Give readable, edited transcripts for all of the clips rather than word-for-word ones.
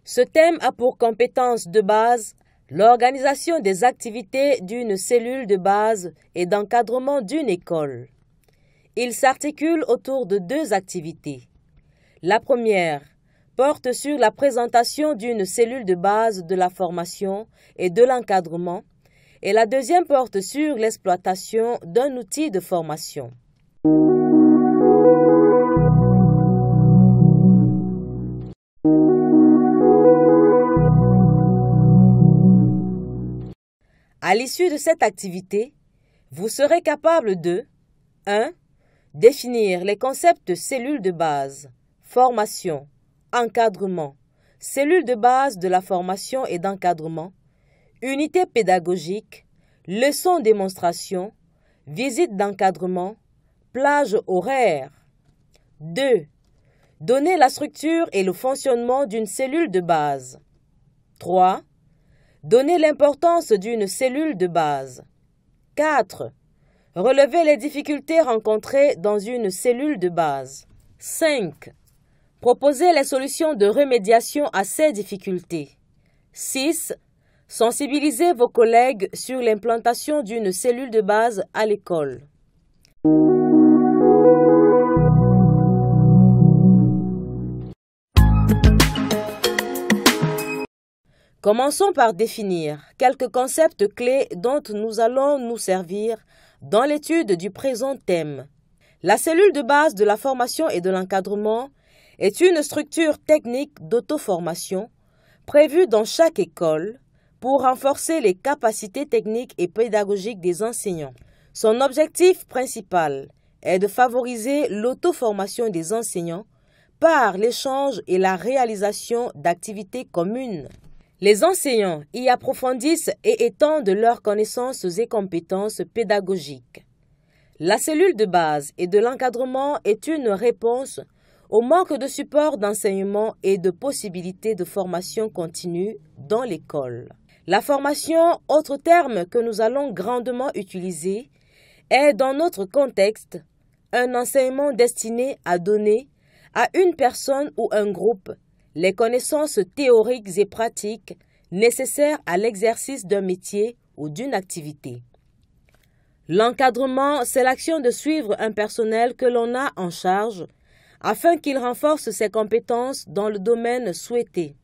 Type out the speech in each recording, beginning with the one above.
Ce thème a pour compétence de base l'organisation des activités d'une cellule de base et d'encadrement d'une école. Il s'articule autour de deux activités. La première porte sur la présentation d'une cellule de base de la formation et de l'encadrement, et la deuxième porte sur l'exploitation d'un outil de formation. À l'issue de cette activité, vous serez capable de 1. Définir les concepts cellules de base, formation, encadrement, cellules de base de la formation et d'encadrement, unité pédagogique, leçon démonstration, visite d'encadrement, plage horaire. 2. Donner la structure et le fonctionnement d'une cellule de base. 3. Donner l'importance d'une cellule de base. 4. Relever les difficultés rencontrées dans une cellule de base. 5. Proposer les solutions de remédiation à ces difficultés. 6. Sensibiliser vos collègues sur l'implantation d'une cellule de base à l'école. Commençons par définir quelques concepts clés dont nous allons nous servir dans l'étude du présent thème. La cellule de base de la formation et de l'encadrement est une structure technique d'auto-formation prévue dans chaque école pour renforcer les capacités techniques et pédagogiques des enseignants. Son objectif principal est de favoriser l'auto-formation des enseignants par l'échange et la réalisation d'activités communes. Les enseignants y approfondissent et étendent leurs connaissances et compétences pédagogiques. La cellule de base et de l'encadrement est une réponse au manque de support d'enseignement et de possibilités de formation continue dans l'école. La formation, autre terme que nous allons grandement utiliser, est dans notre contexte un enseignement destiné à donner à une personne ou un groupe les connaissances théoriques et pratiques nécessaires à l'exercice d'un métier ou d'une activité. L'encadrement, c'est l'action de suivre un personnel que l'on a en charge afin qu'il renforce ses compétences dans le domaine souhaité.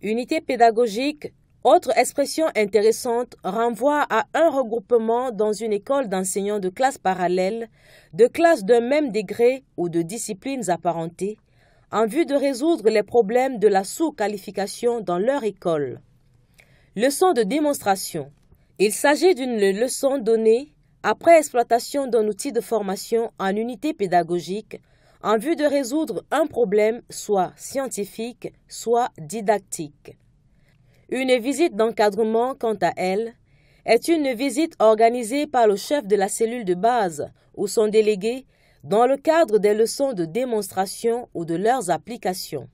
Unité pédagogique, autre expression intéressante, renvoie à un regroupement dans une école d'enseignants de classes parallèles, de classes d'un même degré ou de disciplines apparentées, en vue de résoudre les problèmes de la sous-qualification dans leur école. Leçon de démonstration. Il s'agit d'une leçon donnée après exploitation d'un outil de formation en unité pédagogique en vue de résoudre un problème soit scientifique, soit didactique. Une visite d'encadrement, quant à elle, est une visite organisée par le chef de la cellule de base ou son délégué dans le cadre des leçons de démonstration ou de leurs applications.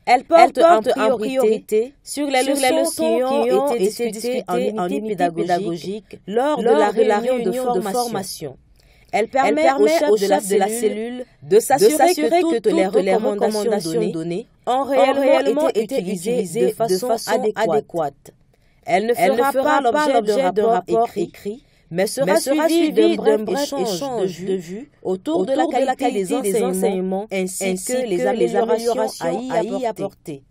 Elle porte en priorité sur les leçons qui ont été discutées en unité pédagogique lors de la réunion de formation. Elle permet au chef de la cellule de s'assurer que toutes les recommandations données ont réellement été utilisées de façon adéquate. Elle ne fera pas l'objet d'un rapport écrit, mais sera suivie d'un bref échange de vues autour de la qualité des enseignements ainsi que les améliorations à y apporter.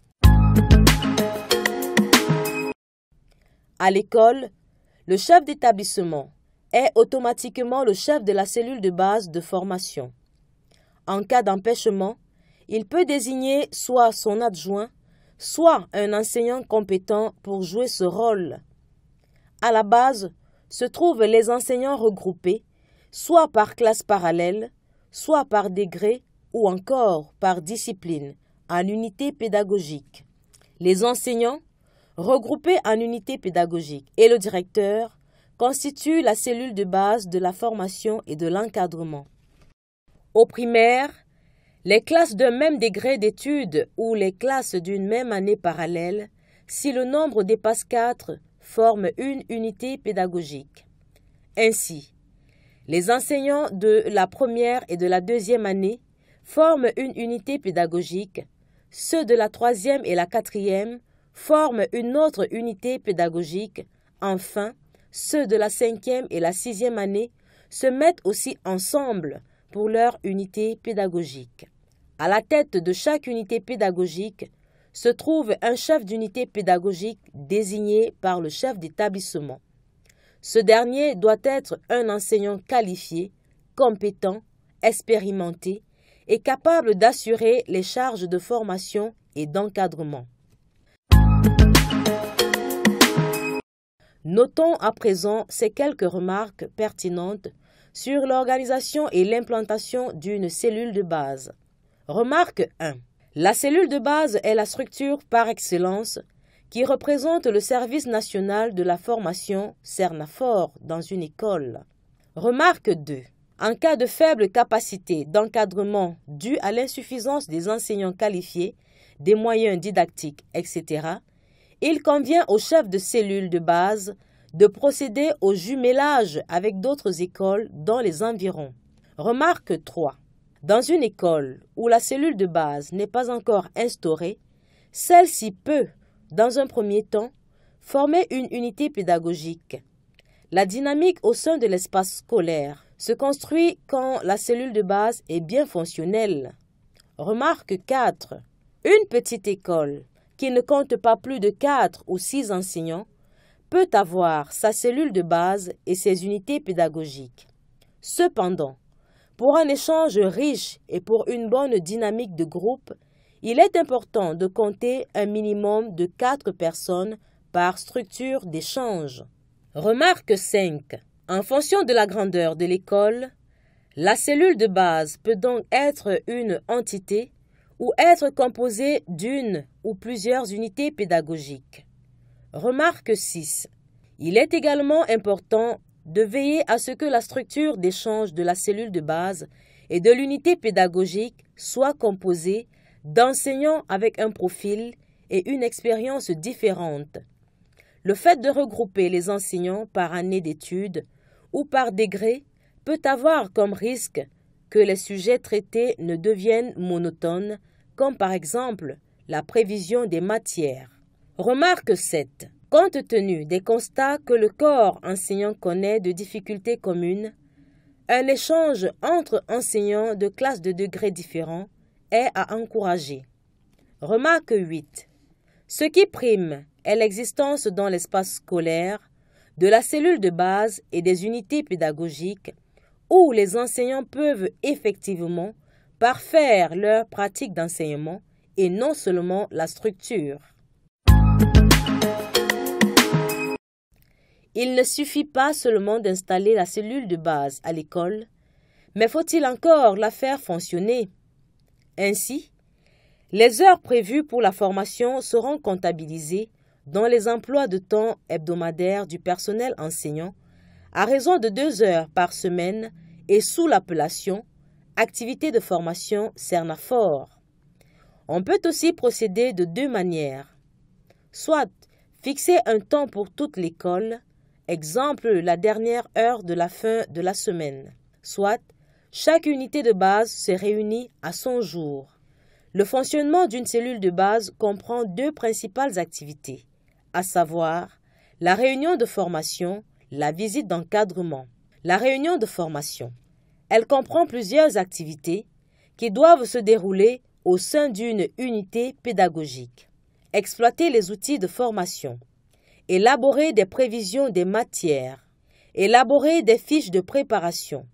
À l'école, le chef d'établissement est automatiquement le chef de la cellule de base de formation. En cas d'empêchement, il peut désigner soit son adjoint, soit un enseignant compétent pour jouer ce rôle. À la base se trouvent les enseignants regroupés, soit par classe parallèle, soit par degré ou encore par discipline, en unité pédagogique. Les enseignants, regroupés en unité pédagogique, et le directeur constituent la cellule de base de la formation et de l'encadrement. Au primaire, les classes d'un même degré d'études ou les classes d'une même année parallèle, si le nombre dépasse 4, forment une unité pédagogique. Ainsi, les enseignants de la première et de la deuxième année forment une unité pédagogique, ceux de la 3e et la 4e forment une autre unité pédagogique. Enfin, ceux de la 5e et la 6e année se mettent aussi ensemble pour leur unité pédagogique. À la tête de chaque unité pédagogique se trouve un chef d'unité pédagogique désigné par le chef d'établissement. Ce dernier doit être un enseignant qualifié, compétent, expérimenté et capable d'assurer les charges de formation et d'encadrement. Notons à présent ces quelques remarques pertinentes sur l'organisation et l'implantation d'une cellule de base. Remarque 1. La cellule de base est la structure par excellence qui représente le service national de la formation Cernafor dans une école. Remarque 2. En cas de faible capacité d'encadrement due à l'insuffisance des enseignants qualifiés, des moyens didactiques, etc., il convient au chef de cellule de base de procéder au jumelage avec d'autres écoles dans les environs. Remarque 3. Dans une école où la cellule de base n'est pas encore instaurée, celle-ci peut, dans un premier temps, former une unité pédagogique. La dynamique au sein de l'espace scolaire se construit quand la cellule de base est bien fonctionnelle. Remarque 4. Une petite école qui ne compte pas plus de 4 ou 6 enseignants peut avoir sa cellule de base et ses unités pédagogiques. Cependant, pour un échange riche et pour une bonne dynamique de groupe, il est important de compter un minimum de 4 personnes par structure d'échange. Remarque 5. En fonction de la grandeur de l'école, la cellule de base peut donc être une entité ou être composée d'une ou plusieurs unités pédagogiques. Remarque 6. Il est également important de veiller à ce que la structure d'échange de la cellule de base et de l'unité pédagogique soit composée d'enseignants avec un profil et une expérience différente. Le fait de regrouper les enseignants par année d'études ou par degré peut avoir comme risque que les sujets traités ne deviennent monotones, comme par exemple la prévision des matières. Remarque 7. Compte tenu des constats que le corps enseignant connaît de difficultés communes, un échange entre enseignants de classes de degrés différents est à encourager. Remarque 8. Ce qui prime est l'existence dans l'espace scolaire de la cellule de base et des unités pédagogiques où les enseignants peuvent effectivement parfaire leur pratique d'enseignement et non seulement la structure. Il ne suffit pas seulement d'installer la cellule de base à l'école, mais faut-il encore la faire fonctionner? Ainsi, les heures prévues pour la formation seront comptabilisées dans les emplois de temps hebdomadaires du personnel enseignant à raison de 2 heures par semaine et sous l'appellation « Activité de formation Cernafor ». On peut aussi procéder de 2 manières. Soit fixer un temps pour toute l'école, exemple la dernière heure de la fin de la semaine. Soit chaque unité de base se réunit à son jour. Le fonctionnement d'une cellule de base comprend 2 principales activités, à savoir la réunion de formation, la visite d'encadrement. La réunion de formation, elle comprend plusieurs activités qui doivent se dérouler au sein d'une unité pédagogique. Exploiter les outils de formation, élaborer des prévisions des matières, élaborer des fiches de préparation,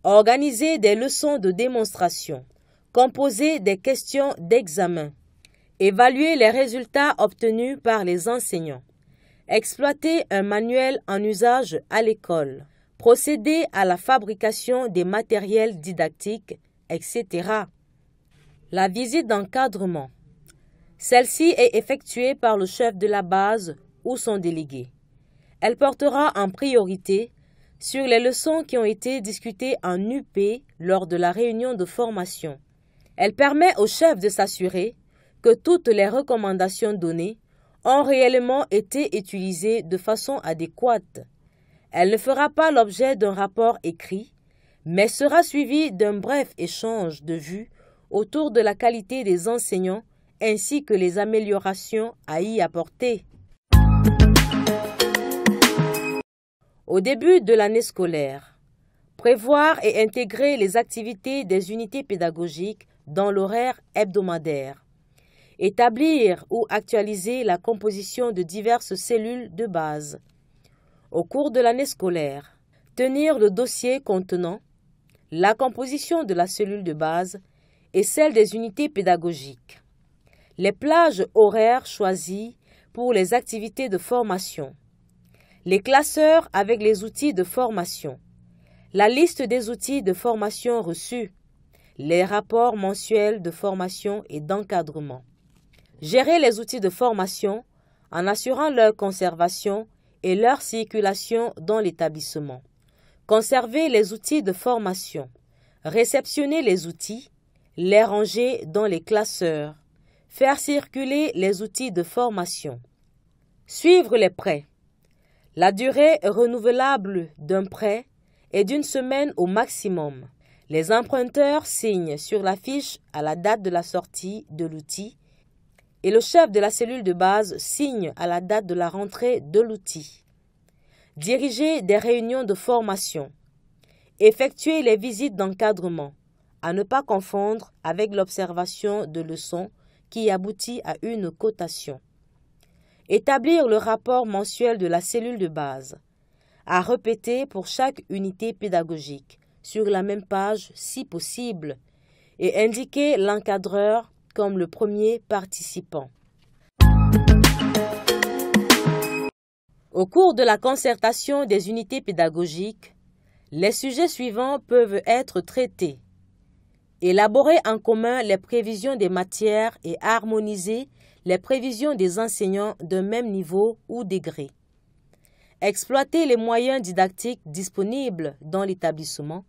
organiser des leçons de démonstration, composer des questions d'examen, évaluer les résultats obtenus par les enseignants, exploiter un manuel en usage à l'école, procéder à la fabrication des matériels didactiques, etc. La visite d'encadrement. Celle-ci est effectuée par le chef de la base ou son délégué. Elle portera en priorité sur les leçons qui ont été discutées en UP lors de la réunion de formation. Elle permet au chef de s'assurer que toutes les recommandations données ont réellement été utilisées de façon adéquate. Elle ne fera pas l'objet d'un rapport écrit, mais sera suivie d'un bref échange de vues autour de la qualité des enseignants ainsi que les améliorations à y apporter. Au début de l'année scolaire, prévoir et intégrer les activités des unités pédagogiques dans l'horaire hebdomadaire. Établir ou actualiser la composition de diverses cellules de base. Au cours de l'année scolaire, tenir le dossier contenant la composition de la cellule de base et celle des unités pédagogiques. Les plages horaires choisies pour les activités de formation. Les classeurs avec les outils de formation. La liste des outils de formation reçus. Les rapports mensuels de formation et d'encadrement. Gérer les outils de formation en assurant leur conservation et leur circulation dans l'établissement. Conserver les outils de formation. Réceptionner les outils. Les ranger dans les classeurs. Faire circuler les outils de formation. Suivre les prêts. La durée renouvelable d'un prêt est d'1 semaine au maximum. Les emprunteurs signent sur la fiche à la date de la sortie de l'outil et le chef de la cellule de base signe à la date de la rentrée de l'outil. Diriger des réunions de formation. Effectuer les visites d'encadrement, à ne pas confondre avec l'observation de leçons qui aboutit à une cotation. Établir le rapport mensuel de la cellule de base, à répéter pour chaque unité pédagogique, sur la même page si possible, et indiquer l'encadreur comme le premier participant. Au cours de la concertation des unités pédagogiques, les sujets suivants peuvent être traités. Élaborer en commun les prévisions des matières et harmoniser les prévisions des enseignants d'un même niveau ou degré. Exploiter les moyens didactiques disponibles dans l'établissement.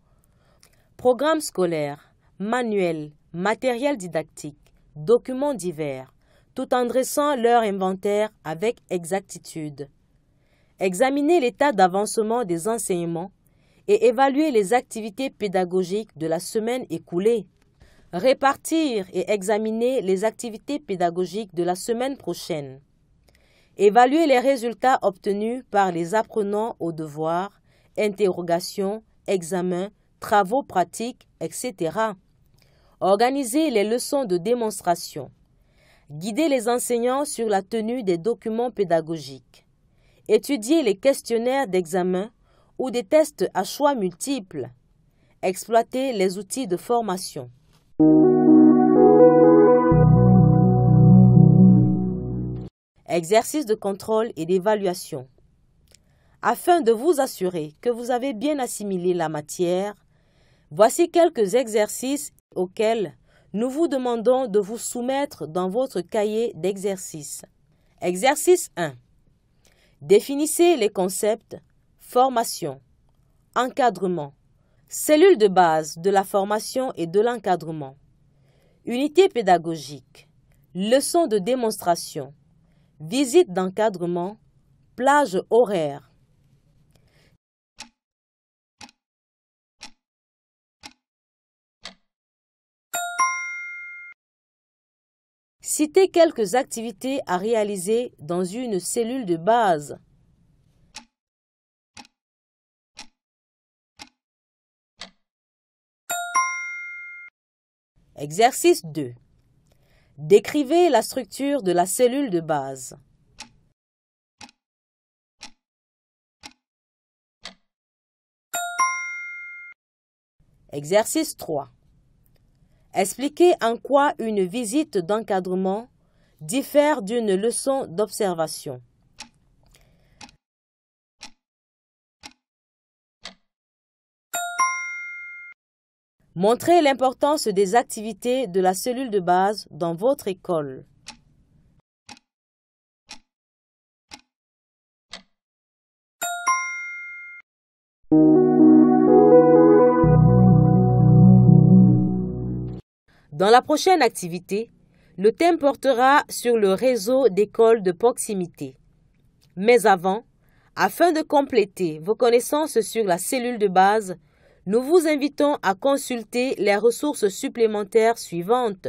Programmes scolaires, manuels, matériel didactique, documents divers, tout en dressant leur inventaire avec exactitude. Examiner l'état d'avancement des enseignements et évaluer les activités pédagogiques de la semaine écoulée. Répartir et examiner les activités pédagogiques de la semaine prochaine. Évaluer les résultats obtenus par les apprenants aux devoirs, interrogations, examens, travaux pratiques, etc. Organiser les leçons de démonstration. Guider les enseignants sur la tenue des documents pédagogiques. Étudier les questionnaires d'examen ou des tests à choix multiples. Exploiter les outils de formation. Exercice de contrôle et d'évaluation. Afin de vous assurer que vous avez bien assimilé la matière, voici quelques exercices auxquels nous vous demandons de vous soumettre dans votre cahier d'exercices. Exercice 1. Définissez les concepts formation, encadrement, cellule de base de la formation et de l'encadrement, unité pédagogique, leçon de démonstration, visite d'encadrement, plage horaire. Citez quelques activités à réaliser dans une cellule de base. Exercice 2. Décrivez la structure de la cellule de base. Exercice 3. Expliquez en quoi une visite d'encadrement diffère d'une leçon d'observation. Montrez l'importance des activités de la cellule de base dans votre école. Dans la prochaine activité, le thème portera sur le réseau d'écoles de proximité. Mais avant, afin de compléter vos connaissances sur la cellule de base, nous vous invitons à consulter les ressources supplémentaires suivantes.